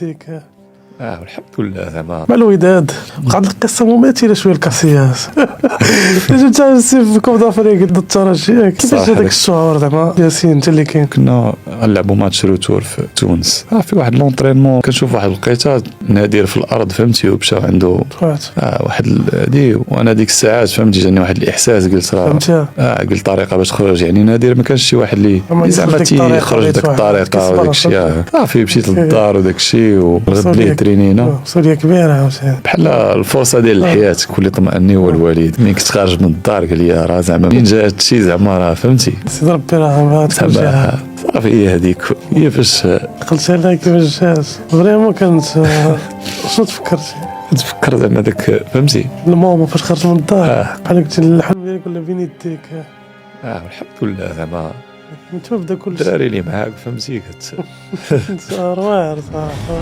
يديك. والحمد لله زعما مع الوداد بقات القصه مماثله شويه لكاسياس. جيت في كوب دافريك ضد الترجي، كيفاش صراحة هذاك داك الشعور زعما ياسين انت اللي كاين؟ كنا غنلعبوا ماتش روتور في تونس، في واحد لونطرينمون كنشوف واحد الوقيته نادير في الارض فهمتي، ومشى عنده واحد هادي، وانا ديك الساعات فهمتي جاني واحد الاحساس، قلت راه قلت طريقه باش تخرج، يعني نادير ما كانش شي واحد اللي زعما تيخرج ديك الطريقه وداك الشيء. صافي مشيت للدار وداك الشيء، والغد ليه ترينينا مسؤوليه كبيره عاوتاني بحال الفرصه ديال الحياه. كل طمأني هو الوالد، ملي كنت خارج من الدار قال لي راه زعما منين جا هادشي، زعما راه فهمتي سيدي ربي راه صافي هي هذيك هي فاش قلت لها كيفاش جات فريمون كانت. شنو تفكر زعما داك فهمتي الماما فاش خرجت من الدار بحال قلت الحلم ديالك ولا بين يديك. والحمد لله زعما انت بدا كلشي الدراري اللي معاك فهمتي روار صراحه.